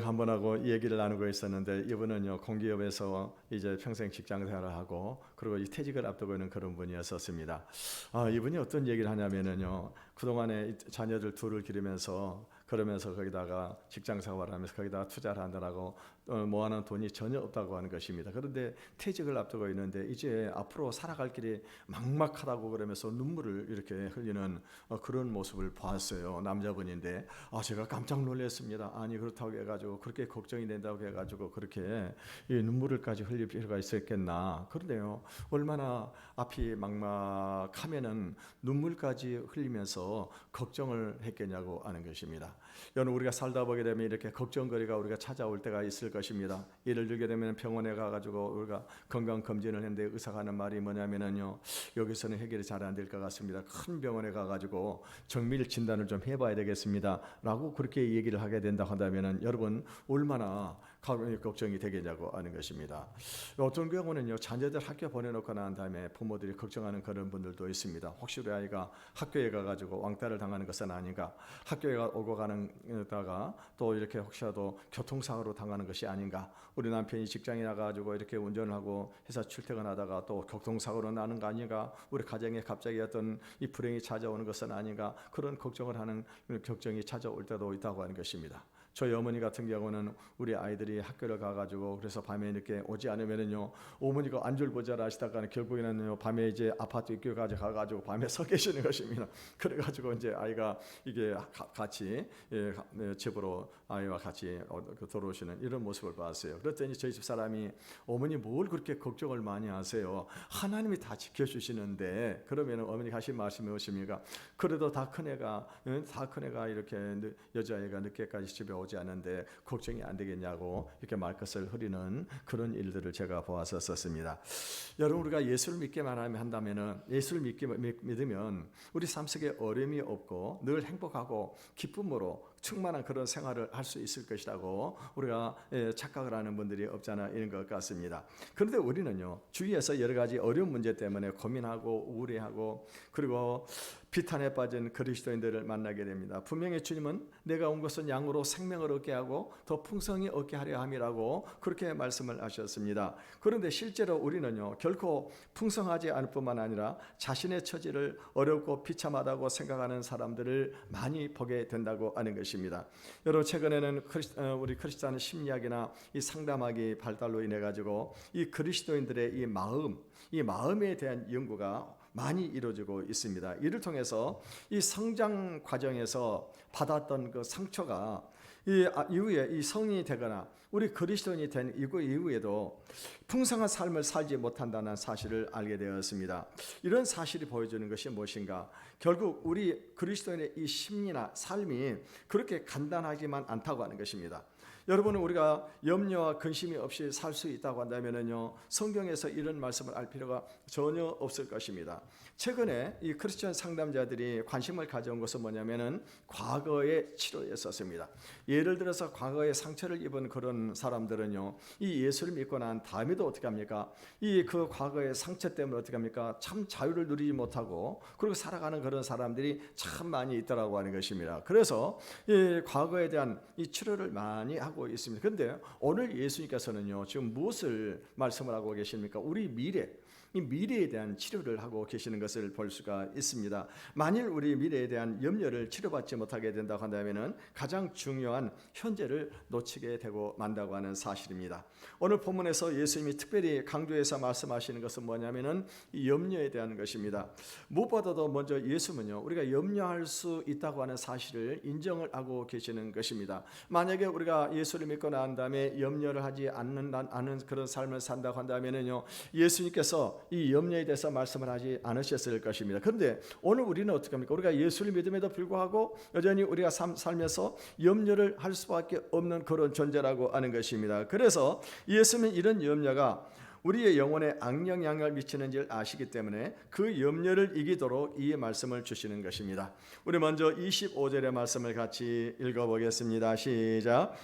한 번하고 얘기를 나누고 있었는데, 이분은요 공기업에서 이제 평생 직장 생활을 하고 그리고 이 퇴직을 앞두고 있는 그런 분이었었습니다. 이분이 어떤 얘기를 하냐면은요, 그동안에 자녀들 둘을 기르면서 그러면서 거기다가 직장 생활을 하면서 거기다가 투자를 하느라고 모아놓은 돈이 전혀 없다고 하는 것입니다. 그런데 퇴직을 앞두고 있는데 이제 앞으로 살아갈 길이 막막하다고 그러면서 눈물을 이렇게 흘리는 그런 모습을 보았어요. 남자분인데 제가 깜짝 놀랐습니다. 아니, 그렇다고 해가지고 그렇게 걱정이 된다고 해가지고 그렇게 이 눈물을까지 흘릴 필요가 있었겠나. 그런데요, 얼마나 앞이 막막하면은 눈물까지 흘리면서 걱정을 했겠냐고 하는 것입니다. 여러분, 우리가 살다 보게 되면 이렇게 걱정거리가 우리가 찾아올 때가 있을 것입니다. 예를 들게 되면 병원에 가가지고 우리가 건강 검진을 했는데 의사가 하는 말이 뭐냐면은요, 여기서는 해결이 잘 안 될 것 같습니다. 큰 병원에 가가지고 정밀 진단을 좀 해봐야 되겠습니다 라고 그렇게 얘기를 하게 된다 한다면은 여러분 얼마나 걱정이 되겠냐고 하는 것입니다. 어떤 경우는요, 자녀들 학교 보내놓고 난 다음에 부모들이 걱정하는 그런 분들도 있습니다. 혹시 우리 아이가 학교에 가가지고 왕따를 당하는 것은 아닌가, 학교에 오고 가는 다가 또 이렇게 혹시라도 교통사고로 당하는 것이 아닌가, 우리 남편이 직장에 나가지고 이렇게 운전을 하고 회사 출퇴근하다가 또 교통사고로 나는 거 아닌가, 우리 가정에 갑자기 어떤 이 불행이 찾아오는 것은 아닌가, 그런 걱정을 하는 걱정이 찾아올 때도 있다고 하는 것입니다. 저희 어머니 같은 경우는 우리 아이들이 학교를 가가지고 그래서 밤에 이렇게 오지 않으면은요, 어머니가 안절부절 하시다가는 결국에는요 밤에 이제 아파트 입구까지 가가지고 밤에 서 계시는 것입니다. 그래가지고 이제 아이가 이게 같이 집으로 아이와 같이 들어오시는 이런 모습을 봤어요. 그랬더니 저희 집 사람이 어머니 뭘 그렇게 걱정을 많이 하세요? 하나님이 다 지켜주시는데. 그러면 어머니가 하신 말씀이 무엇입니까? 그래도 다 큰애가 이렇게 여자아이가 늦게까지 집에 오지 않는데 걱정이 안 되겠냐고 이렇게 말끝을 흐리는 그런 일들을 제가 보았었습니다. 여러분, 우리가 예수를 믿기만 한다면은, 예수를 믿으면 우리 삶 속에 어려움이 없고 늘 행복하고 기쁨으로 충만한 그런 생활을 할 수 있을 것이라고 우리가 착각을 하는 분들이 없잖아 있는 것 같습니다. 그런데 우리는요, 주위에서 여러 가지 어려운 문제 때문에 고민하고 우울해하고 그리고 비탄에 빠진 그리스도인들을 만나게 됩니다. 분명히 주님은 내가 온 것은 양으로 생명을 얻게 하고 더 풍성히 얻게 하려 함이라고 그렇게 말씀을 하셨습니다. 그런데 실제로 우리는요, 결코 풍성하지 않을 뿐만 아니라 자신의 처지를 어렵고 비참하다고 생각하는 사람들을 많이 보게 된다고 하는 것입니다. 여러분, 최근에는 우리 크리스찬 심리학이나 이 상담학이 발달로 인해 가지고 이 그리스도인들의 이 마음에 대한 연구가 많이 이루어지고 있습니다. 이를 통해서 이 성장 과정에서 받았던 그 상처가 이후에 이 성인이 되거나 우리 그리스도인이 된 이후에도 풍성한 삶을 살지 못한다는 사실을 알게 되었습니다. 이런 사실이 보여주는 것이 무엇인가? 결국 우리 그리스도인의 이 심리나 삶이 그렇게 간단하지만 않다고 하는 것입니다. 여러분은 우리가 염려와 근심이 없이 살 수 있다고 한다면요, 성경에서 이런 말씀을 알 필요가 전혀 없을 것입니다. 최근에 이 크리스천 상담자들이 관심을 가져온 것은 뭐냐면은 과거의 치료였었습니다. 예를 들어서 과거에 상처를 입은 그런 사람들은요, 이 예수를 믿고 난 다음에도 어떻게 합니까? 그 과거의 상처 때문에 어떻게 합니까? 참 자유를 누리지 못하고 그리고 살아가는 그런 사람들이 참 많이 있더라고 하는 것입니다. 그래서 이 과거에 대한 이 치료를 많이 하고 있습니다. 그런데 오늘 예수님께서는요, 지금 무엇을 말씀을 하고 계십니까? 우리 이 미래에 대한 치료를 하고 계시는 것을 볼 수가 있습니다. 만일 우리 미래에 대한 염려를 치료받지 못하게 된다고 한다면은 가장 중요한 현재를 놓치게 되고 만다고 하는 사실입니다. 오늘 본문에서 예수님이 특별히 강조해서 말씀하시는 것은 뭐냐면은 이 염려에 대한 것입니다. 무엇보다도 먼저 예수님은요, 우리가 염려할 수 있다고 하는 사실을 인정을 하고 계시는 것입니다. 만약에 우리가 예수를 믿고 난 다음에 염려를 하지 않는 그런 삶을 산다고 한다면은요, 예수님께서 이 염려에 대해서 말씀을 하지 않으셨을 것입니다. 그런데 오늘 우리는 어떻게 합니까? 우리가 예수를 믿음에도 불구하고 여전히 우리가 살면서 염려를 할 수밖에 없는 그런 존재라고 하는 것입니다. 그래서 예수님은 이런 염려가 우리의 영혼에 악영향을 미치는지를 아시기 때문에 그 염려를 이기도록 이 말씀을 주시는 것입니다. 우리 먼저 25절의 말씀을 같이 읽어보겠습니다. 시작.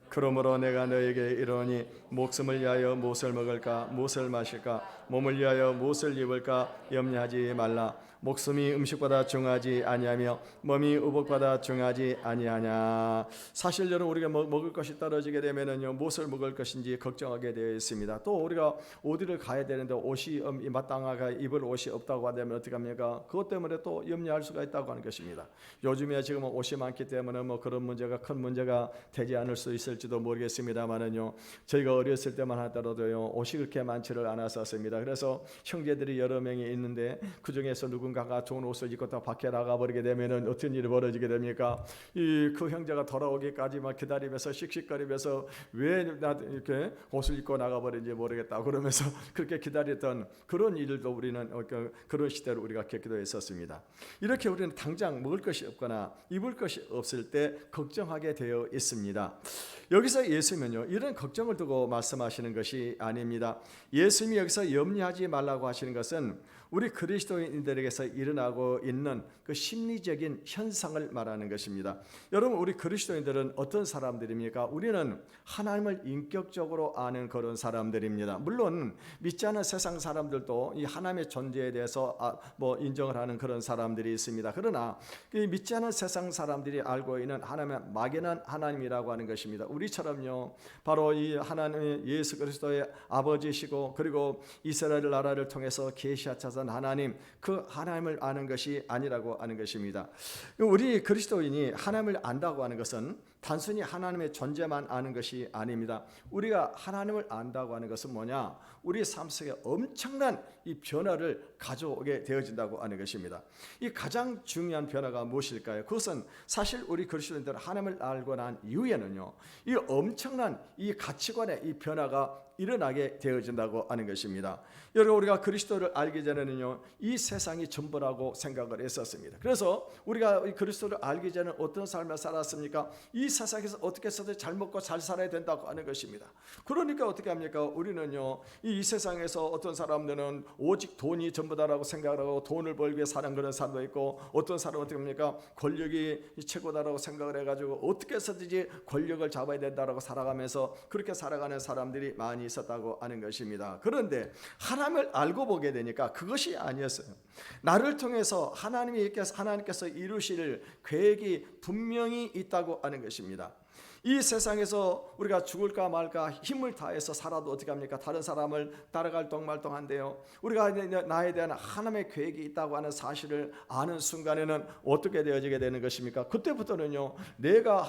그러므로 내가 너에게 이르노니 목숨을 위하여 무엇을 먹을까 무엇을 마실까 몸을 위하여 무엇을 입을까 염려하지 말라. 목숨이 음식보다 중하지 아니하며 몸이 의복보다 중하지 아니하냐. 사실 여러분, 우리가 먹을 것이 떨어지게 되면은요, 무엇을 먹을 것인지 걱정하게 되어 있습니다. 또 우리가 어디를 가야 되는데 옷이 마땅하게 입을 옷이 없다고 하면 어떻게 합니까? 그것 때문에 또 염려할 수가 있다고 하는 것입니다. 요즘에 지금 옷이 많기 때문에 그런 문제가 큰 문제가 되지 않을 수 있을지도 모르겠습니다만은요, 저희가 어렸을 때만 하더라도요, 옷이 그렇게 많지를 않았었습니다. 그래서 형제들이 여러 명이 있는데 그 중에서 누군가가 좋은 옷을 입고 다 밖에 나가 버리게 되면은 어떤 일이 벌어지게 됩니까? 그 형제가 돌아오기까지 막 기다리면서 씩씩거리면서 왜 나 이렇게 옷을 입고 나가 버린지 모르겠다 그러면서 그렇게 기다렸던 그런 일도 우리는 그런 시대를 우리가 겪기도 했었습니다. 이렇게 우리는 당장 먹을 것이 없거나 입을 것이 없을 때 걱정하게 되어 있습니다. 여기서 예수님은요, 이런 걱정을 두고 말씀하시는 것이 아닙니다. 예수님이 여기서 염려하지 말라고 하시는 것은 우리 그리스도인들에게서 일어나고 있는 그 심리적인 현상을 말하는 것입니다. 여러분, 우리 그리스도인들은 어떤 사람들입니까? 우리는 하나님을 인격적으로 아는 그런 사람들입니다. 물론 믿지 않은 세상 사람들도 이 하나님의 존재에 대해서 인정을 하는 그런 사람들이 있습니다. 그러나 이 믿지 않은 세상 사람들이 알고 있는 하나님의 막연한 하나님이라고 하는 것입니다. 우리처럼요, 바로 이 하나님 예수 그리스도의 아버지시고 그리고 이스라엘 나라를 통해서 계시하셔서 하나님, 그 하나님을 아는 것이 아니라고 하는 것입니다. 우리 그리스도인이 하나님을 안다고 하는 것은 단순히 하나님의 존재만 아는 것이 아닙니다. 우리가 하나님을 안다고 하는 것은 뭐냐? 우리 삶 속에 엄청난 이 변화를 가져오게 되어진다고 하는 것입니다. 이 가장 중요한 변화가 무엇일까요? 그것은 사실 우리 그리스도인들 하나님을 알고 난 이후에는요, 이 엄청난 이 가치관의 이 변화가 일어나게 되어진다고 하는 것입니다. 여러분, 우리가 그리스도를 알기 전에는요, 이 세상이 전부라고 생각을 했었습니다. 그래서 우리가 이 그리스도를 알기 전에 어떤 삶을 살았습니까? 이 세상에서 어떻게 해서든 잘 먹고 잘 살아야 된다고 하는 것입니다. 그러니까 어떻게 합니까? 우리는요, 이 세상에서 어떤 사람들은 오직 돈이 전부다라고 생각을 하고 돈을 벌기 위해 사는 그런 사람도 있고, 어떤 사람은 어떻게 합니까? 권력이 최고다라고 생각을 해가지고 어떻게 해서든지 권력을 잡아야 된다라고 살아가면서 그렇게 살아가는 사람들이 많이 있었다고 하는 것입니다. 그런데 하나님을 알고 보게 되니까 그것이 아니었어요. 나를 통해서 하나님께서 이루실 계획이 분명히 있다고 하는 것입니다. 이 세상에서 우리가 죽을까 말까 힘을 다해서 살아도 어떻게 합니까? 다른 사람을 따라갈 동말동한데요, 우리가 나에 대한 하나님의 계획이 있다고 하는 사실을 아는 순간에는 어떻게 되어지게 되는 것입니까? 그때부터는요, 내가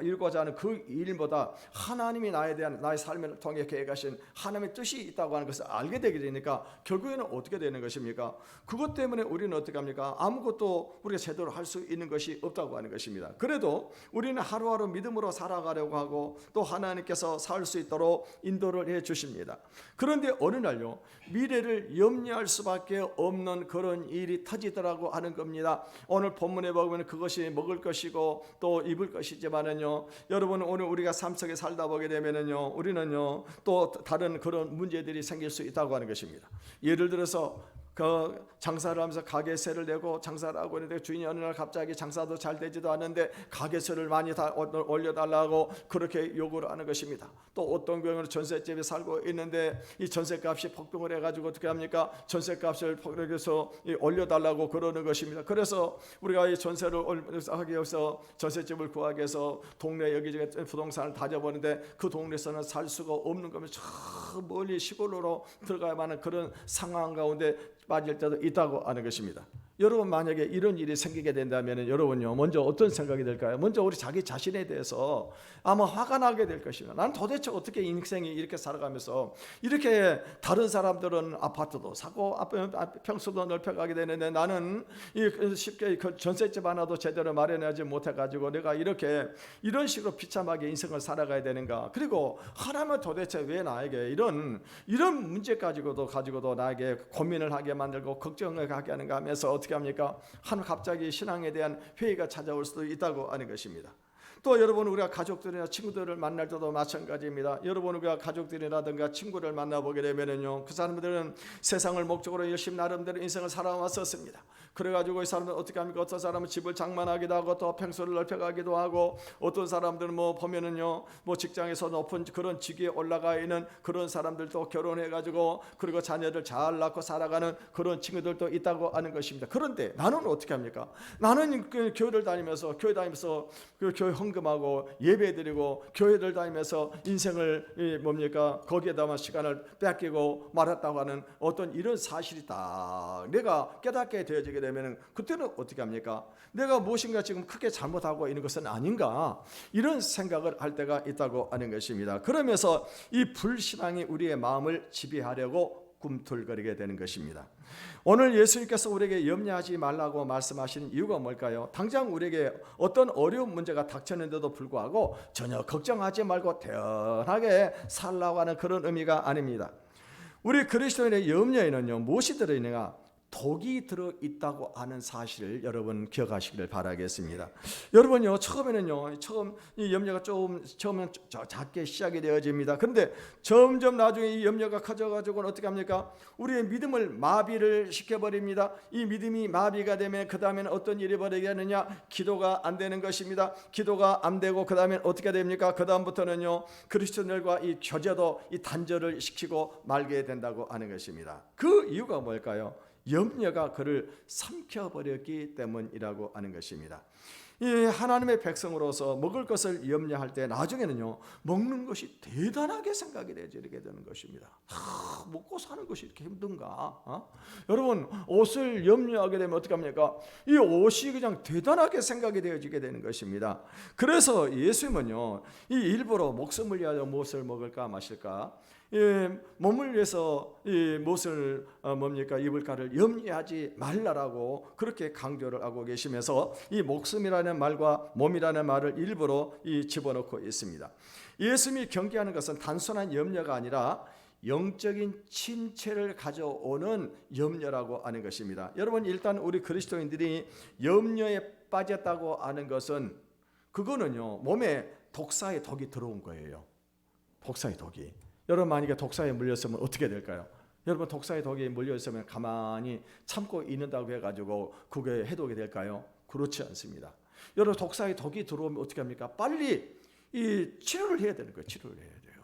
이루고자 하는 그 일보다 하나님이 나에 대한 나의 삶을 통해 계획하신 하나님의 뜻이 있다고 하는 것을 알게 되게 되니까 결국에는 어떻게 되는 것입니까? 그것 때문에 우리는 어떻게 합니까? 아무것도 우리가 제대로 할 수 있는 것이 없다고 하는 것입니다. 그래도 우리는 하루하루 믿음으로 살아가려고 하고 또 하나님께서 살 수 있도록 인도를 해 주십니다. 그런데 어느 날요, 미래를 염려할 수밖에 없는 그런 일이 터지더라고 하는 겁니다. 오늘 본문에 보면 그것이 먹을 것이고 또 입을 것이지만은요, 여러분, 오늘 우리가 삶 속에 살다 보게 되면은요, 우리는요 또 다른 그런 문제들이 생길 수 있다고 하는 것입니다. 예를 들어서 그 장사를 하면서 가게세를 내고 장사를 하고 있는데 주인이 어느 날 갑자기 장사도 잘 되지도 않는데 가게세를 많이 다 올려달라고 그렇게 요구를 하는 것입니다. 또 어떤 경우는 전셋집에 살고 있는데 이 전셋값이 폭등을 해가지고 어떻게 합니까? 전셋값을 그래서 올려달라고 그러는 것입니다. 그래서 우리가 이 전세를 하기 위해서 전셋집을 구하기 위해서 동네 여기저기 부동산을 다져보는데 그 동네에서는 살 수가 없는 거면 저 멀리 시골로 들어가야만 하는 그런 상황 가운데 빠질 때도 있다고 하는 것입니다. 여러분, 만약에 이런 일이 생기게 된다면 여러분요, 먼저 어떤 생각이 들까요? 먼저 우리 자기 자신에 대해서 아마 화가 나게 될 것입니다. 난 도대체 어떻게 인생이 이렇게 살아가면서 이렇게 다른 사람들은 아파트도 사고 평수도 넓혀가게 되는데 나는 쉽게 전셋집 하나도 제대로 마련하지 못해가지고 내가 이런 식으로 비참하게 인생을 살아가야 되는가? 그리고 하나님은 도대체 왜 나에게 이런 문제 가지고도 나에게 고민을 하게 만들고 걱정을 하게 하는가 하면서 어떻게 합니까? 갑자기 신앙에 대한 회의가 찾아올 수도 있다고 하는 것입니다. 또 여러분, 우리가 가족들이나 친구들을 만날 때도 마찬가지입니다. 여러분, 우리가 가족들이라든가 친구를 만나보게 되면은요, 그 사람들은 세상을 목적으로 열심히 나름대로 인생을 살아왔었습니다. 그래가지고 이 사람들 어떻게 합니까? 어떤 사람은 집을 장만하기도 하고 또 평수를 넓혀가기도 하고, 어떤 사람들은 뭐 보면은요, 뭐 직장에서 높은 그런 직위에 올라가 있는 그런 사람들도 결혼해가지고 그리고 자녀들 잘 낳고 살아가는 그런 친구들도 있다고 하는 것입니다. 그런데 나는 어떻게 합니까? 나는 그 교회 다니면서 그 교회 헌금하고 예배드리고 교회를 다니면서 인생을 뭡니까? 거기에다만 시간을 뺏기고 말았다고 하는 어떤 이런 사실이 딱 내가 깨닫게 되어지게 되면 그때는 어떻게 합니까? 내가 무엇인가 지금 크게 잘못하고 있는 것은 아닌가? 이런 생각을 할 때가 있다고 하는 것입니다. 그러면서 이 불신앙이 우리의 마음을 지배하려고 꿈틀거리게 되는 것입니다. 오늘 예수님께서 우리에게 염려하지 말라고 말씀하시는 이유가 뭘까요? 당장 우리에게 어떤 어려운 문제가 닥쳤는데도 불구하고 전혀 걱정하지 말고 편하게 살라고 하는 그런 의미가 아닙니다. 우리 그리스도인의 염려에는요, 무엇이 들어있느냐? 독이 들어있다고 하는 사실을 여러분 기억하시기를 바라겠습니다. 여러분요, 처음에는요, 이 염려가 처음엔 작게 시작이 되어집니다. 그런데 점점 나중에 이 염려가 커져가지고는 어떻게 합니까? 우리의 믿음을 마비를 시켜버립니다. 이 믿음이 마비가 되면 그 다음에는 어떤 일이 벌어지느냐? 기도가 안 되는 것입니다. 기도가 안 되고 그 다음엔 어떻게 됩니까? 그 다음부터는요, 그리스도인들과 이 교제도 이 단절을 시키고 말게 된다고 하는 것입니다. 그 이유가 뭘까요? 염려가 그를 삼켜버렸기 때문이라고 하는 것입니다. 이 하나님의 백성으로서 먹을 것을 염려할 때 나중에는요, 먹는 것이 대단하게 생각이 되게 되는 것입니다. 먹고 사는 것이 이렇게 힘든가? 여러분, 옷을 염려하게 되면 어떻게 합니까? 이 옷이 그냥 대단하게 생각이 되어지게 되는 것입니다. 그래서 예수님은요, 이 일부러 목숨을 위하여 무엇을 먹을까 마실까, 몸을 위해서 무엇을 입을까를 염려하지 말라라고 그렇게 강조를 하고 계시면서 이 목숨이라는 말과 몸이라는 말을 일부러 집어넣고 있습니다. 예수님이 경계하는 것은 단순한 염려가 아니라 영적인 침체를 가져오는 염려라고 하는 것입니다. 여러분, 일단 우리 그리스도인들이 염려에 빠졌다고 하는 것은 그거는요, 몸에 독사의 독이 들어온 거예요. 독사의 독이. 여러분, 만약에 독사에 물렸으면 어떻게 될까요? 여러분, 독사의 독에 물렸으면 가만히 참고 있는다고 해가지고 그게 해독이 될까요? 그렇지 않습니다. 여러분, 독사의 독이 들어오면 어떻게 합니까? 빨리 이 치료를 해야 되는 거예요. 치료를 해야 돼요.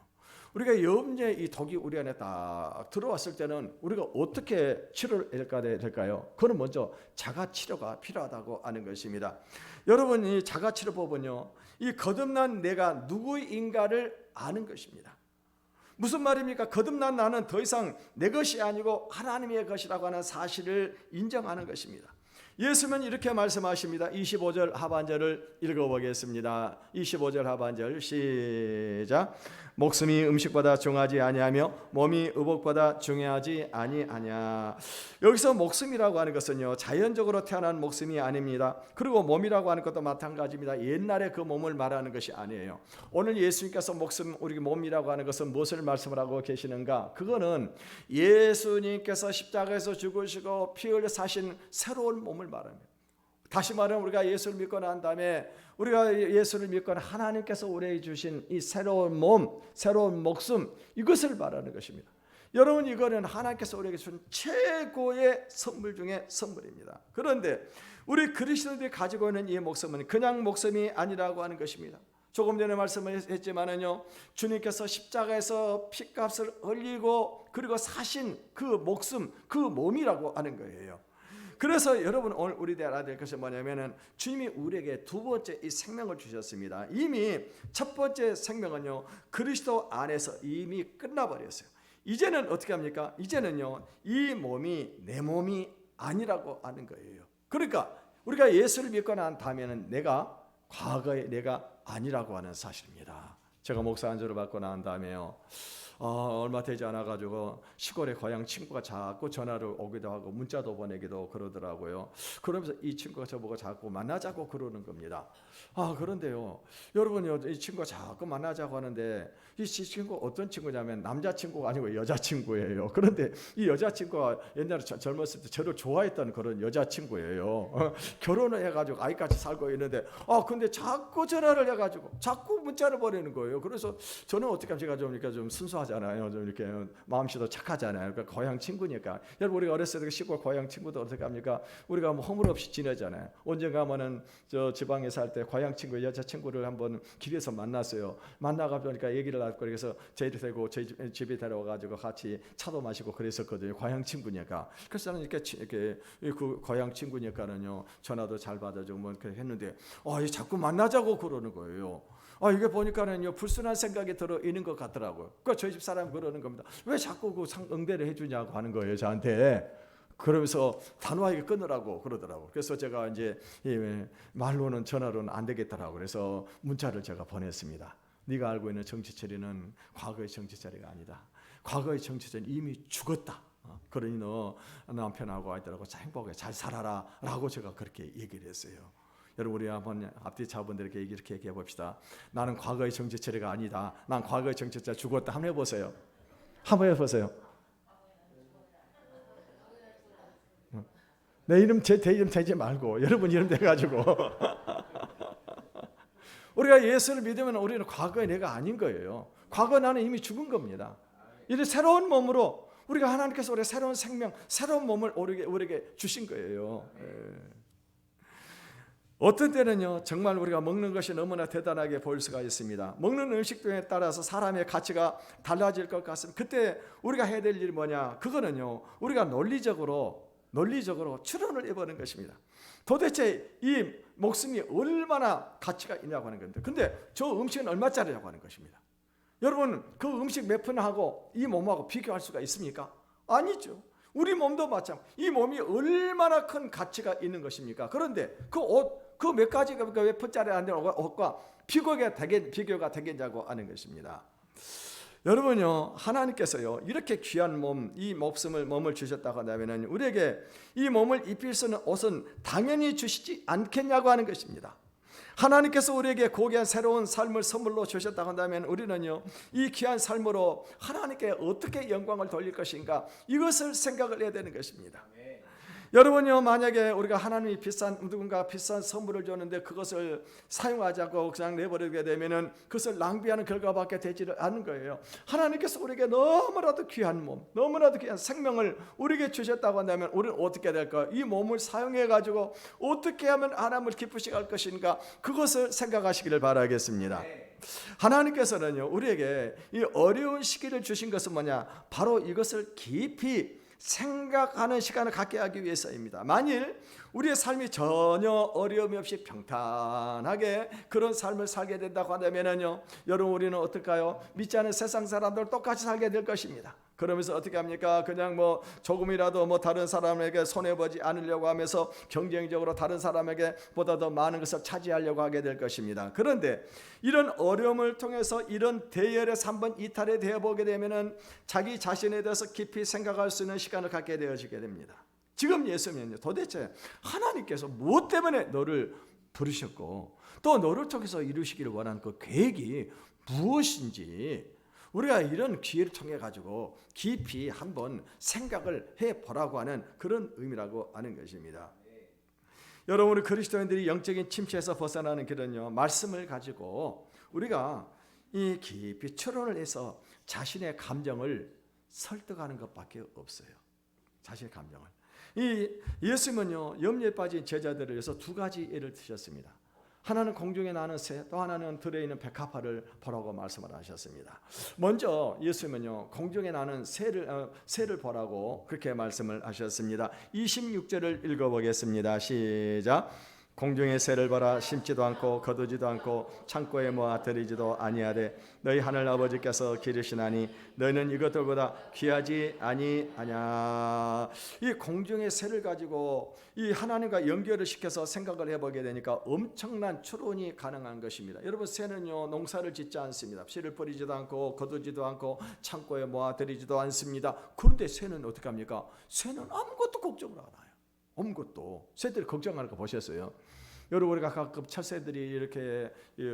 우리가 염려의 이 독이 우리 안에 딱 들어왔을 때는 우리가 어떻게 치료를 해야 될까요? 그건 먼저 자가치료가 필요하다고 하는 것입니다. 여러분, 이 자가치료법은요, 이 거듭난 내가 누구인가를 아는 것입니다. 무슨 말입니까? 거듭난 나는 더 이상 내 것이 아니고 하나님의 것이라고 하는 사실을 인정하는 것입니다. 예수님은 이렇게 말씀하십니다. 25절 하반절을 읽어보겠습니다. 25절 하반절 시작. 목숨이 음식보다 중하지 아니하며 몸이 의복보다 중요하지 아니하냐. 여기서 목숨이라고 하는 것은요, 자연적으로 태어난 목숨이 아닙니다. 그리고 몸이라고 하는 것도 마찬가지입니다. 옛날에 그 몸을 말하는 것이 아니에요. 오늘 예수님께서 목숨, 우리 몸이라고 하는 것은 무엇을 말씀을 하고 계시는가? 그거는 예수님께서 십자가에서 죽으시고 피 흘려 사신 새로운 몸을 말합니다. 다시 말하면 우리가 예수를 믿고 난 다음에 우리가 예수를 믿고 하나님께서 우리에게 주신 이 새로운 몸, 새로운 목숨, 이것을 말하는 것입니다. 여러분, 이거는 하나님께서 우리에게 주신 최고의 선물 중에 선물입니다. 그런데 우리 그리스도인들이 가지고 있는 이 목숨은 그냥 목숨이 아니라고 하는 것입니다. 조금 전에 말씀을 했지만은요, 주님께서 십자가에서 피값을 흘리고 그리고 사신 그 목숨, 그 몸이라고 하는 거예요. 그래서 여러분, 오늘 우리들이 알아야 될 것은 뭐냐면은 주님이 우리에게 두 번째 이 생명을 주셨습니다. 이미 첫 번째 생명은요, 그리스도 안에서 이미 끝나버렸어요. 이제는 어떻게 합니까? 이제는요, 이 몸이 내 몸이 아니라고 하는 거예요. 그러니까 우리가 예수를 믿고 난 다음에는 내가 과거의 내가 아니라고 하는 사실입니다. 제가 목사 안수를 받고 난 다음에요, 얼마 되지 않아가지고 시골에 고향 친구가 자꾸 전화를 오기도 하고 문자도 보내기도 그러더라고요. 그러면서 이 친구가 저보고 자꾸 만나자고 그러는 겁니다. 그런데요, 여러분요, 이 친구가 자꾸 만나자고 하는데 이 친구 어떤 친구냐면 남자친구가 아니고 여자친구예요. 그런데 이 여자친구가 옛날에 젊었을 때 저를 좋아했던 그런 여자친구예요. 결혼을 해가지고 아이까지 살고 있는데 근데 자꾸 전화를 해가지고 자꾸 문자를 보내는 거예요. 그래서 저는 어떻게 하면 제가 좀 순수하지 좋아하잖아요. 좀 이렇게 마음씨도 착하잖아요. 그러니까 고향 친구니까. 여러분 우리가 어렸을 때 시골 고향 친구도 어떻게 합니까? 우리가 뭐 허물없이 지내잖아요. 언젠가 하면은 저 지방에 살 때 고향 친구 여자 친구를 한번 길에서 만났어요. 만나가 보니까 얘기를 하고 그래서 저희를 데리고 저희 집에 데려와가지고 같이 차도 마시고 그랬었거든요. 고향 친구니까. 그래서 저는 이렇게 그 고향 친구니까는요 전화도 잘 받아주고 뭐 그렇게 했는데 자꾸 만나자고 그러는 거예요. 이게 보니까는요 불순한 생각이 들어 있는 것 같더라고요. 그러니까 저희 집 사람 그러는 겁니다. 왜 자꾸 그 응대를 해주냐고 하는 거예요 저한테. 그러면서 단호하게 끊으라고 그러더라고요. 그래서 제가 이제 말로는 전화로는 안 되겠더라고요. 그래서 문자를 제가 보냈습니다. 네가 알고 있는 정치철이는 과거의 정치철이가 아니다. 과거의 정치철은 이미 죽었다. 그러니 너 남편하고 아이들하고 잘 행복하게 잘 살아라 라고 제가 그렇게 얘기를 했어요. 여러분 우리 한번 앞뒤 자분들에게 이렇게 얘기해 봅시다. 나는 과거의 정치철이가 아니다. 난 과거의 정치철 죽었다. 한번 해보세요. 한번 해보세요. 내 이름 제 이름 대지 말고 여러분 이름 대가지고 우리가 예수를 믿으면 우리는 과거의 내가 아닌 거예요. 과거 나는 이미 죽은 겁니다. 이제 새로운 몸으로 우리가 하나님께서 우리 새로운 생명, 새로운 몸을 우리에게 주신 거예요. 어떤 때는요 정말 우리가 먹는 것이 너무나 대단하게 보일 수가 있습니다. 먹는 음식에 따라서 사람의 가치가 달라질 것 같습니다. 그때 우리가 해야 될 일이 뭐냐? 그거는요 우리가 논리적으로 추론을 해보는 것입니다. 도대체 이 목숨이 얼마나 가치가 있냐고 하는 겁니다. 근데 저 음식은 얼마짜리냐고 하는 것입니다. 여러분 그 음식 몇 푼하고 이 몸하고 비교할 수가 있습니까? 아니죠. 우리 몸도 마찬가지. 이 몸이 얼마나 큰 가치가 있는 것입니까? 그런데 그 옷, 그 몇 가지가 몇 푼짜리 안 되는 옷과 비교가 되겠냐고 하는 것입니다. 여러분요 하나님께서요 이렇게 귀한 몸, 이 몸을 주셨다고 한다면 우리에게 이 몸을 입힐 수 있는 옷은 당연히 주시지 않겠냐고 하는 것입니다. 하나님께서 우리에게 고귀한 새로운 삶을 선물로 주셨다고 한다면 우리는요 이 귀한 삶으로 하나님께 어떻게 영광을 돌릴 것인가 이것을 생각을 해야 되는 것입니다. 여러분요 만약에 우리가 하나님이 누군가 비싼 선물을 줬는데 그것을 사용하지 않고 그냥 내버리게 되면은 그것을 낭비하는 결과밖에 되지를 않는 거예요. 하나님께서 우리에게 너무나도 귀한 몸, 너무나도 귀한 생명을 우리에게 주셨다고 한다면 우리는 어떻게 될까요? 이 몸을 사용해 가지고 어떻게 하면 하나님을 기쁘시게 할 것인가 그것을 생각하시기를 바라겠습니다. 하나님께서는요 우리에게 이 어려운 시기를 주신 것은 뭐냐? 바로 이것을 깊이 생각하는 시간을 갖게 하기 위해서입니다. 만일 우리의 삶이 전혀 어려움이 없이 평탄하게 그런 삶을 살게 된다고 한다면요 여러분 우리는 어떨까요? 믿지 않는 세상 사람들 똑같이 살게 될 것입니다. 그러면서 어떻게 합니까? 그냥 뭐 조금이라도 뭐 다른 사람에게 손해보지 않으려고 하면서 경쟁적으로 다른 사람에게 보다 더 많은 것을 차지하려고 하게 될 것입니다. 그런데 이런 어려움을 통해서 이런 대열에서 한번 이탈이 되어보게 되면은 자기 자신에 대해서 깊이 생각할 수 있는 시간을 갖게 되어지게 됩니다. 지금 예수님은요 도대체 하나님께서 무엇 때문에 너를 부르셨고 또 너를 통해서 이루시기를 원하는 그 계획이 무엇인지 우리가 이런 기회를 통해 가지고 깊이 한번 생각을 해보라고 하는 그런 의미라고 하는 것입니다. 여러분 우리 그리스도인들이 영적인 침체에서 벗어나는 길은요 말씀을 가지고 우리가 이 깊이 추론을 해서 자신의 감정을 설득하는 것밖에 없어요. 자신의 감정을. 이 예수님은요 염려에 빠진 제자들을 위해서 두 가지 예를 드셨습니다. 하나는 공중에 나는 새, 또 하나는 들에 있는 백합화를 보라고 말씀을 하셨습니다. 먼저 예수님은요 공중에 나는 새를 보라고 그렇게 말씀을 하셨습니다. 26절을 읽어보겠습니다. 시작. 공중의 새를 보라. 심지도 않고 거두지도 않고 창고에 모아 들이지도 아니하되 너희 하늘 아버지께서 기르시나니 너희는 이것들보다 귀하지 아니하냐. 이 공중의 새를 가지고 이 하나님과 연결을 시켜서 생각을 해보게 되니까 엄청난 추론이 가능한 것입니다. 여러분 새는요 농사를 짓지 않습니다. 씨를 뿌리지도 않고 거두지도 않고 창고에 모아 들이지도 않습니다. 그런데 새는 어떻게 합니까? 새는 아무것도 걱정을 안 해요. 아무것도. 새들이 걱정하는 거 보셨어요? 여러분 우리가 가끔 철새들이 이렇게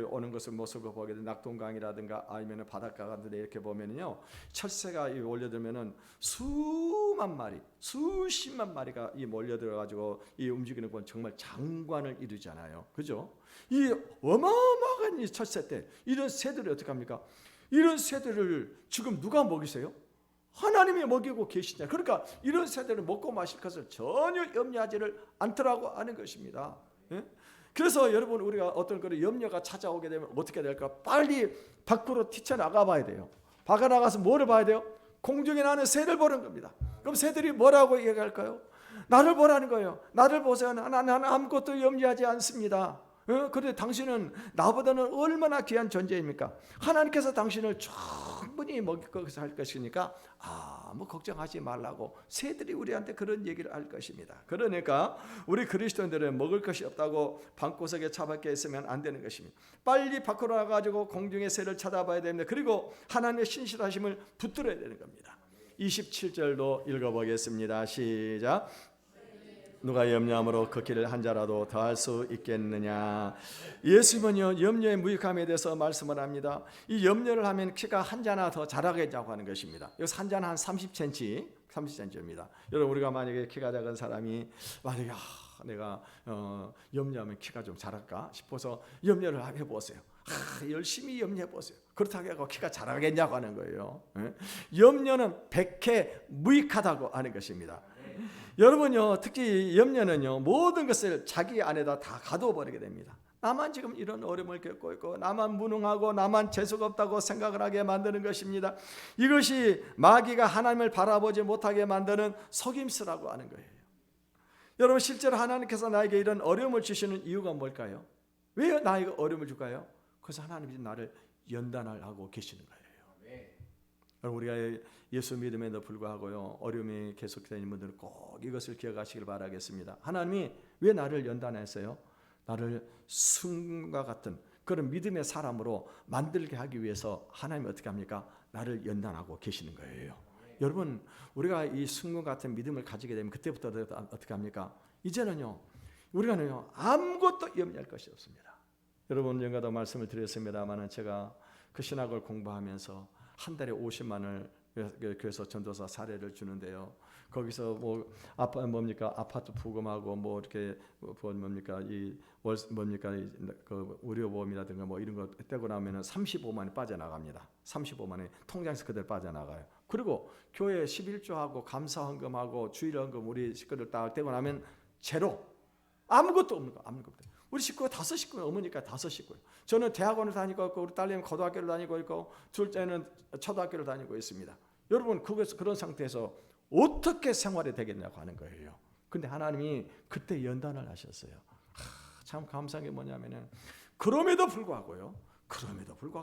오는 것을 모습을 보게 되면 낙동강이라든가 아니면 바닷가 같은 데 이렇게 보면요 철새가 몰려들면은 수만 마리, 수십만 마리가 몰려들어 가지고 이 움직이는 건 정말 장관을 이루잖아요. 그죠? 이 어마어마한 이 철새들 이런 새들이 어떻게 합니까? 이런 세대를 지금 누가 먹이세요? 하나님이 먹이고 계시냐. 그러니까 이런 세대를 먹고 마실 것을 전혀 염려하지를 않더라고 하는 것입니다. 예? 그래서 여러분, 우리가 어떤 그런 염려가 찾아오게 되면 어떻게 될까? 빨리 밖으로 뛰쳐나가 봐야 돼요. 밖에 나가서 뭐를 봐야 돼요? 공중에 나는 새를 보는 겁니다. 그럼 새들이 뭐라고 얘기할까요? 나를 보라는 거예요. 나를 보세요. 나는 아무것도 염려하지 않습니다. 그런데 당신은 나보다는 얼마나 귀한 존재입니까? 하나님께서 당신을 충분히 먹일 것을 할 것이니까 아무 걱정하지 말라고 새들이 우리한테 그런 얘기를 할 것입니다. 그러니까 우리 그리스도인들은 먹을 것이 없다고 방구석에 차박혀 있으면 안 되는 것입니다. 빨리 밖으로 나가지고 공중의 새를 찾아봐야 됩니다. 그리고 하나님의 신실하심을 붙들어야 되는 겁니다. 27절도 읽어보겠습니다. 시작. 누가 염려함으로 그 길을 한 자라도 더할 수 있겠느냐. 예수님은요, 염려의 무익함에 대해서 말씀을 합니다. 이 염려를 하면 키가 한 자나 더 자라겠다고 하는 것입니다. 여기서 한 자는 한 30cm입니다. 여러분, 우리가 만약에 키가 작은 사람이 만약에 내가 염려하면 키가 좀 자랄까 싶어서 염려를 해보세요. 열심히 염려해보세요. 그렇다고 하고 키가 자라겠냐고 하는 거예요. 염려는 백해 무익하다고 하는 것입니다. 여러분요, 특히 염려는요, 모든 것을 자기 안에다 다 가둬버리게 됩니다. 나만 지금 이런 어려움을 겪고 있고, 나만 무능하고 나만 재수가 없다고 생각을 하게 만드는 것입니다. 이것이 마귀가 하나님을 바라보지 못하게 만드는 속임수라고 하는 거예요. 여러분, 실제로 하나님께서 나에게 이런 어려움을 주시는 이유가 뭘까요? 왜 나에게 어려움을 줄까요? 그래서 하나님이 나를 연단하고 계시는 거예요. 여러분, 우리가 예수 믿음에도 불구하고요, 어려움이 계속되는 분들은 꼭 이것을 기억하시길 바라겠습니다. 하나님이 왜 나를 연단했어요? 나를 승과 같은 그런 믿음의 사람으로 만들게 하기 위해서 하나님이 어떻게 합니까? 나를 연단하고 계시는 거예요. 여러분, 우리가 이 승과 같은 믿음을 가지게 되면 그때부터 어떻게 합니까? 이제는요, 우리가는요, 아무것도 염려할 것이 없습니다. 여러분, 전에도 말씀을 드렸습니다만, 제가 그 신학을 공부하면서 한 달에 50만을 교회에서 전도사 사례를 주는데요. 거기서 뭐 아파트 부금하고 뭐 이렇게 뭡니까 그 의료보험이라든가 뭐 이런 거 떼고 나면은 35만이 빠져나갑니다. 35만이 통장에서 그대로 빠져나가요. 그리고 교회 11조하고 감사헌금하고 주일헌금 우리 식구들 딱 떼고 나면 제로, 아무것도 없는 거, 아무것도. 우리 식구가 5식구예요. 어머니까 5식구예요. 저는 대학원을 다니고 있고, 우리 딸내미 고등학교를 다니고 있고, 둘째는 초등학교를 다니고 있습니다. 여러분, 그런 상태에서 어떻게 생활이 되겠냐고 하는 거예요. 근데 하나님이 그때 연단을 하셨어요. 참 감사한 게 뭐냐면은, 그럼에도 불구하고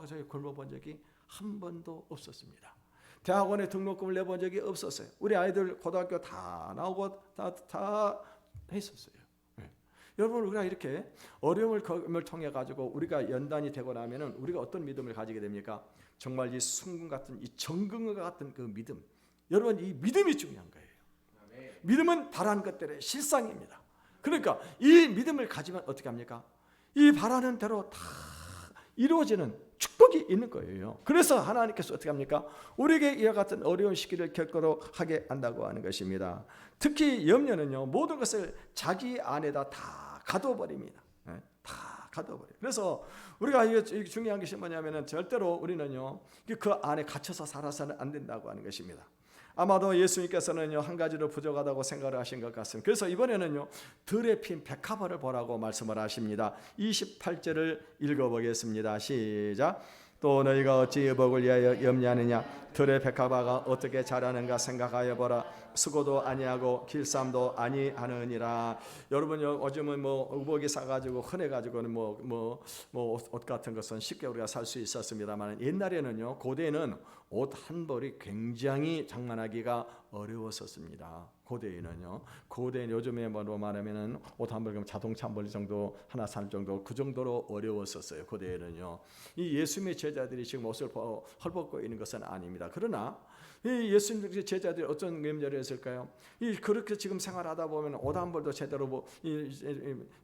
저희 굶어본 적이 한 번도 없었습니다. 대학원에 등록금을 내본 적이 없었어요. 우리 아이들 고등학교 다 나오고 다 했었어요. 여러분, 우리가 이렇게 어려움을 통해 가지고 우리가 연단이 되고 나면은 우리가 어떤 믿음을 가지게 됩니까? 정말 이 순금 같은, 이 정금과 같은 그 믿음. 여러분, 이 믿음이 중요한 거예요. 믿음은 바라는 것들의 실상입니다. 그러니까 이 믿음을 가지면 어떻게 합니까? 이 바라는 대로 다 이루어지는 축복이 있는 거예요. 그래서 하나님께서 어떻게 합니까? 우리에게 이와 같은 어려운 시기를 겪도록 하게 한다고 하는 것입니다. 특히 염려는요, 모든 것을 자기 안에다 다 가둬버립니다. 다 가둬버려요. 그래서 우리가 이게 중요한 것이 뭐냐면은, 절대로 우리는요, 그 안에 갇혀서 살아서는 안 된다고 하는 것입니다. 아마도 예수님께서는요, 한 가지로 부족하다고 생각을 하신 것 같습니다. 그래서 이번에는요, 들에 핀 백합화를 보라고 말씀을 하십니다. 28절을 읽어보겠습니다. 시작. 또 너희가 어찌 의복을 위하여 염려하느냐? 들의 백합화가 어떻게 자라는가 생각하여 보라. 수고도 아니하고 길쌈도 아니하느니라. 여러분요, 요즘은 뭐 의복이 사가지고 흔해가지고는 옷 같은 것은 쉽게 우리가 살 수 있었습니다만, 옛날에는요, 고대에는 옷 한 벌이 굉장히 장만하기가 어려웠었습니다. 고대에는 요즘에 뭐로 말하면은 옷 한 벌, 자동차 한 벌 정도 하나 살 정도, 그 정도로 어려웠었어요. 고대에는요. 이 예수님의 제자들이 지금 옷을 헐벗고 있는 것은 아닙니다. 그러나 이 예수님의 제자들이 어떤 염려를 했을까요? 그렇게 지금 생활하다 보면 옷 한 벌도 제대로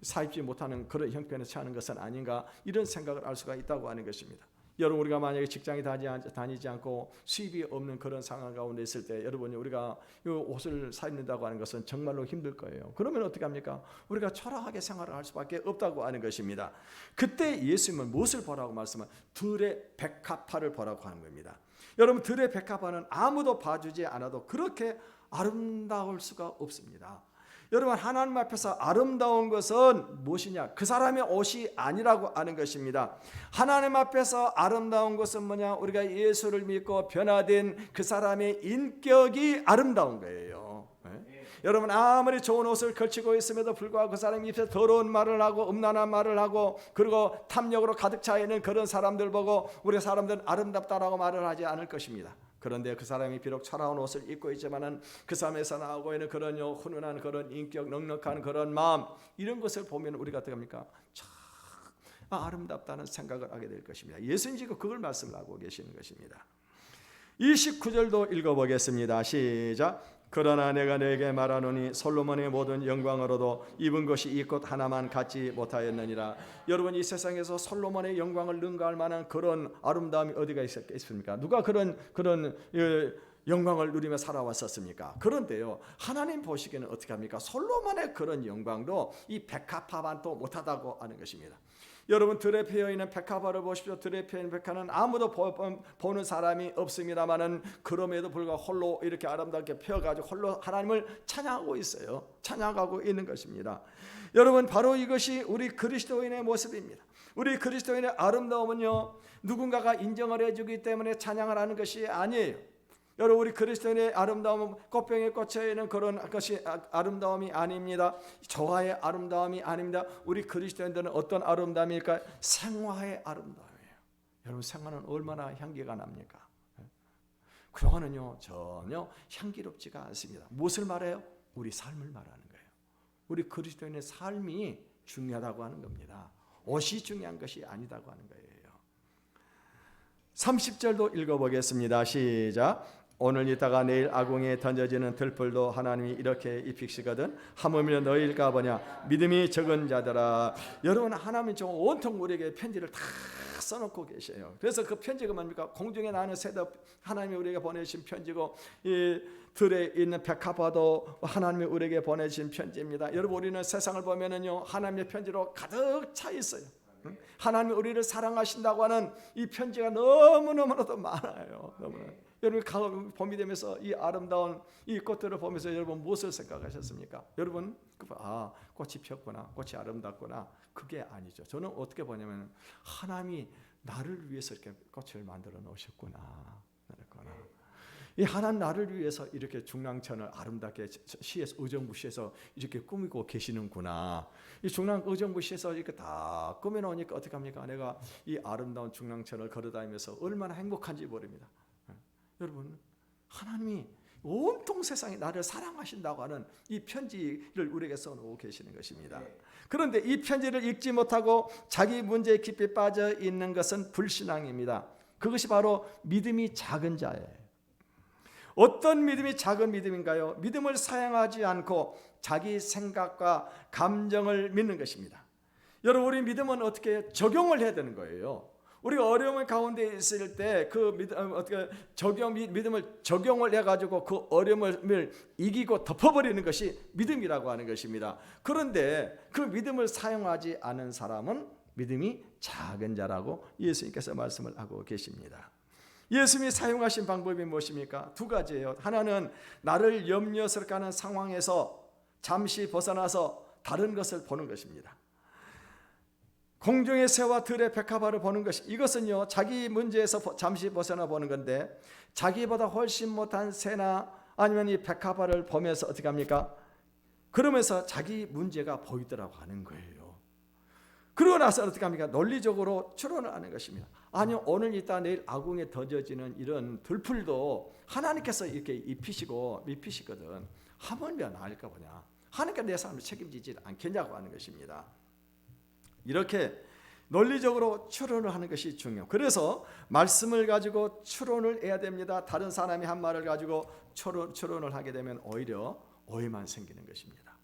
사입지 못하는 그런 형편에 처하는 것은 아닌가, 이런 생각을 할 수가 있다고 하는 것입니다. 여러분 우리가 만약에 직장에 다니지 않고 수입이 없는 그런 상황 가운데 있을 때 여러분이 우리가 이 옷을 사 입는다고 하는 것은 정말로 힘들 거예요. 그러면 어떻게 합니까? 우리가 초라하게 생활을 할 수밖에 없다고 하는 것입니다. 그때 예수님은 무엇을 보라고 말씀하면 들의 백합화를 보라고 하는 겁니다. 여러분 들의 백합화는 아무도 봐주지 않아도 그렇게 아름다울 수가 없습니다. 여러분 하나님 앞에서 아름다운 것은 무엇이냐? 그 사람의 옷이 아니라고 하는 것입니다. 하나님 앞에서 아름다운 것은 뭐냐? 우리가 예수를 믿고 변화된 그 사람의 인격이 아름다운 거예요. 네? 여러분 아무리 좋은 옷을 걸치고 있음에도 불구하고 그 사람이 입에 더러운 말을 하고 음란한 말을 하고 그리고 탐욕으로 가득 차 있는 그런 사람들 보고 우리 사람들은 아름답다라고 말을 하지 않을 것입니다. 그런데 그 사람이 비록 차라운 옷을 입고 있지만은 그 사람에서 나오고 있는 그런 훈훈한 그런 인격, 넉넉한 그런 마음, 이런 것을 보면 우리가 어떻게 합니까? 참 아름답다는 생각을 하게 될 것입니다. 예수님 지금 그걸 말씀을 하고 계시는 것입니다. 29절도 읽어보겠습니다. 시작. 그러나 내가 너에게 말하노니 솔로몬의 모든 영광으로도 입은 것이 이 것 하나만 갖지 못하였느니라. 여러분 이 세상에서 솔로몬의 영광을 능가할 만한 그런 아름다움이 어디가 있습니까? 누가 그런 영광을 누리며 살아왔었습니까? 그런데요 하나님 보시기에는 어떻게 합니까? 솔로몬의 그런 영광도 이 백합화만도 못하다고 하는 것입니다. 여러분 들에 피어있는 백합화를 보십시오. 들에 피어있는 백합화는 아무도 보는 사람이 없습니다마는 그럼에도 불구하고 홀로 이렇게 아름답게 피어가지고 홀로 하나님을 찬양하고 있어요. 찬양하고 있는 것입니다. 여러분 바로 이것이 우리 그리스도인의 모습입니다. 우리 그리스도인의 아름다움은요 누군가가 인정을 해주기 때문에 찬양을 하는 것이 아니에요. 여러분 우리 그리스도인의 아름다움은 꽃병에 꽂혀 있는 그런 것이 아름다움이 아닙니다. 조화의 아름다움이 아닙니다. 우리 그리스도인들은 어떤 아름다움일까요? 생화의 아름다움이에요. 여러분 생화는 얼마나 향기가 납니까? 그동안은요 전혀 향기롭지가 않습니다. 무엇을 말해요? 우리 삶을 말하는 거예요. 우리 그리스도인의 삶이 중요하다고 하는 겁니다. 옷이 중요한 것이 아니다고 하는 거예요. 30절도 읽어보겠습니다. 시작. 오늘 있다가 내일 아궁이에 던져지는 들풀도 하나님이 이렇게 입히시거든 하물며 너희일까 보냐 믿음이 적은 자들아. 여러분 하나님은 좀 온통 우리에게 편지를 다 써놓고 계셔요. 그래서 그 편지가 뭡니까? 공중에 나는 새도 하나님이 우리에게 보내신 편지고 이 들에 있는 백합화도 하나님이 우리에게 보내신 편지입니다. 여러분 우리는 세상을 보면은요 하나님의 편지로 가득 차 있어요. 하나님이 우리를 사랑하신다고 하는 이 편지가 너무너무나도 많아요. 너무나. 여러분 가을 봄이 되면서 이 아름다운 이 꽃들을 보면서 여러분 무엇을 생각하셨습니까? 여러분 꽃이 폈구나, 꽃이 아름답구나. 그게 아니죠. 저는 어떻게 보냐면 하나님이 나를 위해서 이렇게 꽃을 만들어 놓으셨구나. 이 하나님 나를 위해서 이렇게 중랑천을 아름답게 시에서 의정부시에서 이렇게 꾸미고 계시는구나. 이 중랑 의정부시에서 이렇게 다 꾸며놓으니까 어떻게 합니까? 내가 이 아름다운 중랑천을 걸어다니면서 얼마나 행복한지 모릅니다. 여러분 하나님이 온통 세상에 나를 사랑하신다고 하는 이 편지를 우리에게 써놓고 계시는 것입니다. 그런데 이 편지를 읽지 못하고 자기 문제에 깊이 빠져 있는 것은 불신앙입니다. 그것이 바로 믿음이 작은 자예요. 어떤 믿음이 작은 믿음인가요? 믿음을 사용하지 않고 자기 생각과 감정을 믿는 것입니다. 여러분 우리 믿음은 어떻게 적용을 해야 되는 거예요. 우리가 어려움 가운데 있을 때 그 믿음을 적용을 해가지고 그 어려움을 이기고 덮어버리는 것이 믿음이라고 하는 것입니다. 그런데 그 믿음을 사용하지 않은 사람은 믿음이 작은 자라고 예수님께서 말씀을 하고 계십니다. 예수님이 사용하신 방법이 무엇입니까? 두 가지예요. 하나는 나를 염려스럽게 하는 상황에서 잠시 벗어나서 다른 것을 보는 것입니다. 공중의 새와 들의 백합화를 보는 것이 이것은요 자기 문제에서 잠시 벗어나 보는 건데 자기보다 훨씬 못한 새나 아니면 이 백합화를 보면서 어떻게 합니까? 그러면서 자기 문제가 보이더라고 하는 거예요. 그러고 나서 어떻게 합니까? 논리적으로 추론을 하는 것입니다. 아니요 오늘 있다 내일 아궁에 던져지는 이런 들풀도 하나님께서 이렇게 입히시거든. 하물며 나을까 보냐. 하나님께 내 삶을 책임지지 않겠냐고 하는 것입니다. 이렇게 논리적으로 추론을 하는 것이 중요해요. 그래서 말씀을 가지고 추론을 해야 됩니다. 다른 사람이 한 말을 가지고 추론을 하게 되면 오히려 오해만 생기는 것입니다.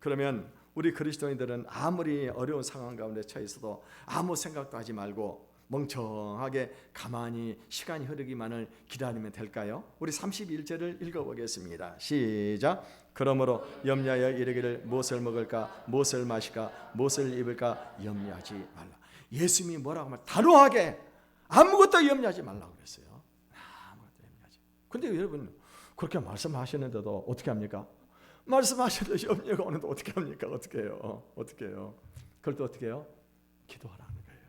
그러면 우리 그리스도인들은 아무리 어려운 상황 가운데 처해 있어도 아무 생각도 하지 말고 멍청하게 가만히 시간이 흐르기만을 기다리면 될까요? 우리 31절을 읽어보겠습니다. 시작. 그러므로 염려하여 이르기를 무엇을 먹을까 무엇을 마실까 무엇을 입을까 염려하지 말라. 예수님이 뭐라고 하면 단호하게 아무것도 염려하지 말라고 그랬어요. 아무것도 염려하지. 근데 여러분 그렇게 말씀하시는데도 어떻게 합니까? 말씀하셔도 염려가 오는데 어떻게 합니까? 어떻게 해요? 어떻게 해요? 그럴 때 어떻게 해요? 기도하라는 거예요.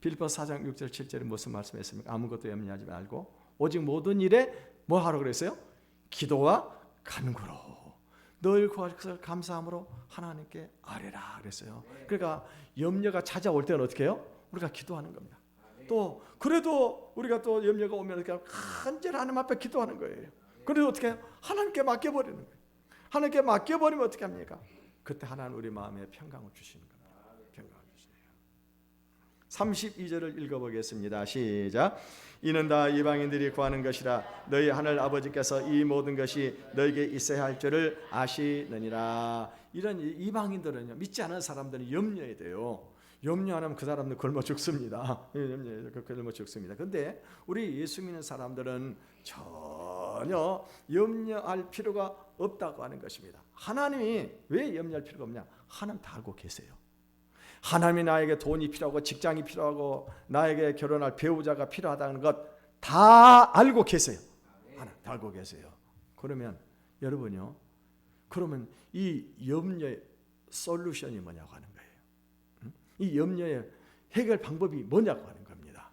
빌립보서 4장 6절 7절에 무슨 말씀했습니까? 아무것도 염려하지 말고 오직 모든 일에 뭐 하라고 그랬어요? 기도와 간구로 늘 구할 것을 감사함으로 하나님께 아뢰라 그랬어요. 그러니까 염려가 찾아올 때는 어떻게 해요? 우리가 기도하는 겁니다. 또 그래도 우리가 또 염려가 오면 이렇게 간절히 하나님 앞에 기도하는 거예요. 그래도 어떻게 해요? 하나님께 맡겨버리는 거예요. 하나님께 맡겨버리면 어떻게 합니까? 그때 하나님 우리 마음에 평강을 주시는 겁니다. 평강을 주시네요. 32절을 읽어보겠습니다. 시작. 이는 다 이방인들이 구하는 것이라 너희 하늘 아버지께서 이 모든 것이 너에게 있어야 할 줄을 아시느니라. 이런 이방인들은요, 믿지 않은 사람들은 염려해야 돼요. 염려 안 하면 그 사람들 굶어 죽습니다. 굶어 죽습니다. 근데 우리 예수 믿는 사람들은 전혀 염려할 필요가 없다고 하는 것입니다. 하나님이 왜 염려할 필요가 없냐? 하나님 다 알고 계세요. 하나님이 나에게 돈이 필요하고 직장이 필요하고 나에게 결혼할 배우자가 필요하다는 것 다 알고 계세요. 하나님 다 알고 계세요. 그러면 여러분요, 그러면 이 염려의 솔루션이 뭐냐고 하는 거예요. 이 염려의 해결 방법이 뭐냐고 하는 겁니다.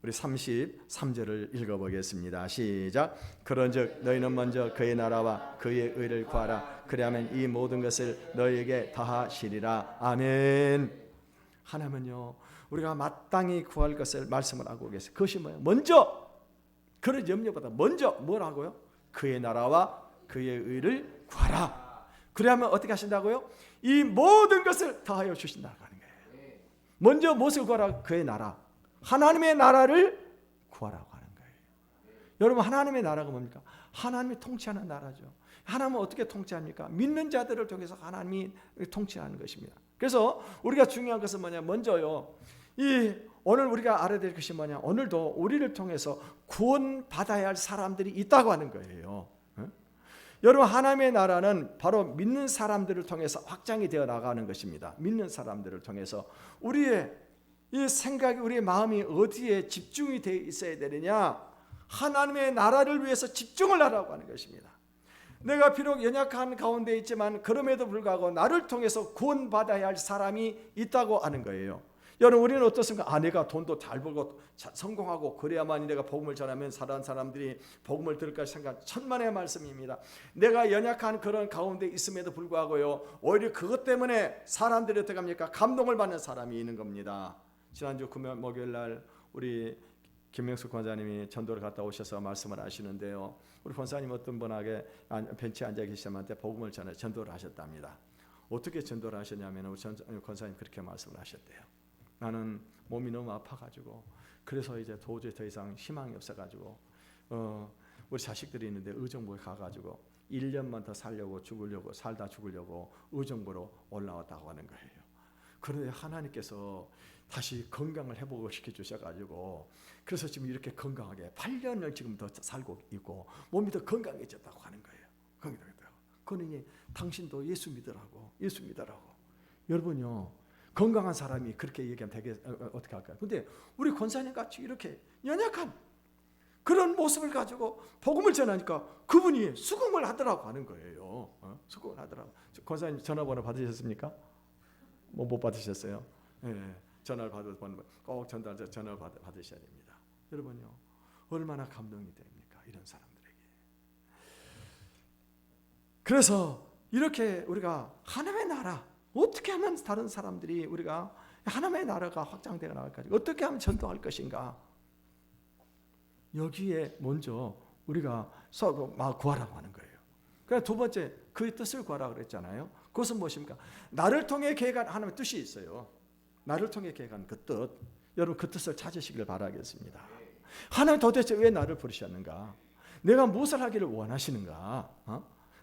우리 33절을 읽어보겠습니다. 시작. 그런즉 너희는 먼저 그의 나라와 그의 의를 구하라. 그리하면 이 모든 것을 너희에게 더하시리라. 아멘. 하나님은요, 우리가 마땅히 구할 것을 말씀을 하고 계세요. 그것이 뭐예요? 먼저 그런 염려보다 먼저 뭐라고요? 그의 나라와 그의 의를 구하라. 그리하면 어떻게 하신다고요? 이 모든 것을 더하여 주신다고 하는 거예요. 먼저 무엇을 구하라? 그의 나라, 하나님의 나라를 구하라고 하는 거예요. 여러분, 하나님의 나라가 뭡니까? 하나님이 통치하는 나라죠. 하나님은 어떻게 통치합니까? 믿는 자들을 통해서 하나님이 통치하는 것입니다. 그래서 우리가 중요한 것은 뭐냐? 먼저요, 오늘 우리가 알아야 될 것이 뭐냐? 오늘도 우리를 통해서 구원받아야 할 사람들이 있다고 하는 거예요. 여러분, 하나님의 나라는 바로 믿는 사람들을 통해서 확장이 되어 나가는 것입니다. 믿는 사람들을 통해서 우리의 이 생각이, 우리의 마음이 어디에 집중이 되어 있어야 되느냐? 하나님의 나라를 위해서 집중을 하라고 하는 것입니다. 내가 비록 연약한 가운데 있지만 그럼에도 불구하고 나를 통해서 구원받아야 할 사람이 있다고 하는 거예요. 여러분, 우리는 어떻습니까? 내가 돈도 잘 벌고 성공하고 그래야만이 내가 복음을 전하면 사람들이 복음을 들을까 생각, 천만의 말씀입니다. 내가 연약한 그런 가운데 있음에도 불구하고요, 오히려 그것 때문에 사람들이 어떻게 합니까? 감동을 받는 사람이 있는 겁니다. 지난주 목요일 날 우리 김명숙 권사님이 전도를 갔다 오셔서 말씀을 하시는데요, 우리 권사님 어떤 분에게 벤치에 앉아 계신 분한테 복음을 전해 전도를 하셨답니다. 어떻게 전도를 하셨냐면 우리 권사님 그렇게 말씀을 하셨대요. 나는 몸이 너무 아파가지고 그래서 이제 도저히 더 이상 희망이 없어가지고 우리 자식들이 있는데 의정부에 가가지고 1년만 더 살다 죽으려고 의정부로 올라왔다고 하는 거예요. 그런데 하나님께서 다시 건강을 회복을 시켜주셔가지고 그래서 지금 이렇게 건강하게 8년을 지금 더 살고 있고 몸이 더 건강해졌다고 하는 거예요. 건강해졌다고. 그러니 당신도 예수 믿으라고. 여러분요, 건강한 사람이 그렇게 얘기하면 되게 어떻게 할까요? 근데 우리 권사님 같이 이렇게 연약한 그런 모습을 가지고 복음을 전하니까 그분이 수긍을 하더라고 하는 거예요. 수긍을 하더라고. 권사님 전화번호 받으셨습니까? 못 받으셨어요? 네, 전화를 받으면 꼭 전화를 받으셔야 됩니다. 여러분요, 얼마나 감동이 됩니까? 이런 사람들에게. 그래서 이렇게 우리가 하나님의 나라, 어떻게 하면 다른 사람들이 우리가 하나님의 나라가 확장되어 나갈까? 어떻게 하면 전도할 것인가? 여기에 먼저 우리가 서로 구하라고 하는 거예요. 그러니까 두 번째, 그의 뜻을 구하라고 그랬잖아요. 그것은 무엇입니까? 나를 통해 계획한 하나님의 뜻이 있어요. 나를 통해 계획한 그 뜻, 여러분 그 뜻을 찾으시길 바라겠습니다. 하나님 도대체 왜 나를 부르셨는가? 내가 무엇을 하기를 원하시는가?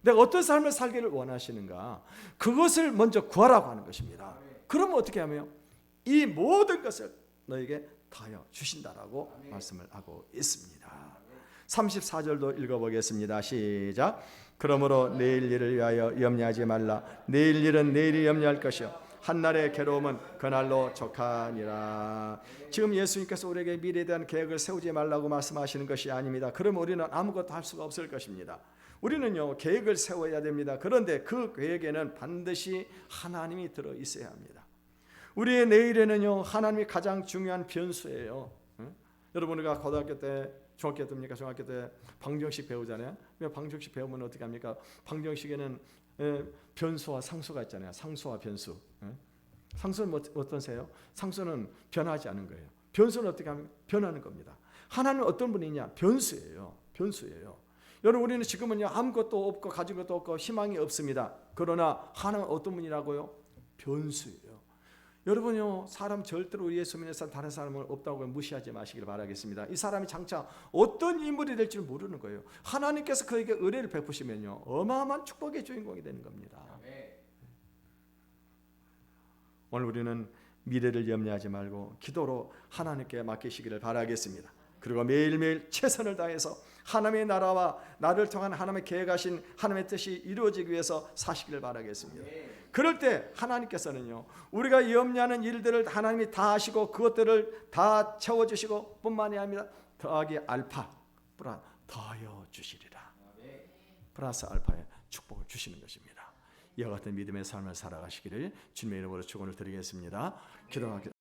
내가 어떤 삶을 살기를 원하시는가? 그것을 먼저 구하라고 하는 것입니다. 그러면 어떻게 하며 이 모든 것을 너에게 더하여 주신다라고 말씀을 하고 있습니다. 34절도 읽어보겠습니다. 시작. 그러므로 내일 일을 위하여 염려하지 말라. 내일 일은 내일이 염려할 것이요 한날의 괴로움은 그날로 족하니라. 지금 예수님께서 우리에게 미래에 대한 계획을 세우지 말라고 말씀하시는 것이 아닙니다. 그럼 우리는 아무것도 할 수가 없을 것입니다. 우리는요 계획을 세워야 됩니다. 그런데 그 계획에는 반드시 하나님이 들어 있어야 합니다. 우리의 내일에는요 하나님이 가장 중요한 변수예요. 여러분 우리가 고등학교 때 중학교 때입니까? 중학교 때 방정식 배우잖아요. 방정식 배우면 어떻게 합니까? 방정식에는 변수와 상수가 있잖아요. 상수와 변수. 상수는 어떠세요? 상수는 변하지 않은 거예요. 변수는 어떻게 하면 변하는 겁니다. 하나님은 어떤 분이냐? 변수예요. 변수예요. 여러분 우리는 지금은요 아무것도 없고 가진 것도 없고 희망이 없습니다. 그러나 하나님은 어떤 분이라고요? 변수예요. 여러분요 사람 절대로 예수 믿는 사람 다른 사람은 없다고 무시하지 마시길 바라겠습니다. 이 사람이 장차 어떤 인물이 될지 모르는 거예요. 하나님께서 그에게 은혜를 베푸시면요 어마어마한 축복의 주인공이 되는 겁니다. 오늘 우리는 미래를 염려하지 말고 기도로 하나님께 맡기시기를 바라겠습니다. 그리고 매일매일 최선을 다해서 하나님의 나라와 나를 통한 하나님의 계획하신 하나님의 뜻이 이루어지기 위해서 사시기를 바라겠습니다. 그럴 때 하나님께서는요 우리가 염려하는 일들을 하나님이 다 하시고 그것들을 다 채워주시고 뿐만이 아니라 더하기 알파 더하여 주시리라. 플러스 알파의 축복을 주시는 것입니다. 이와 같은 믿음의 삶을 살아가시기를 주님의 이름으로 축원을 드리겠습니다. 기도하겠습니다.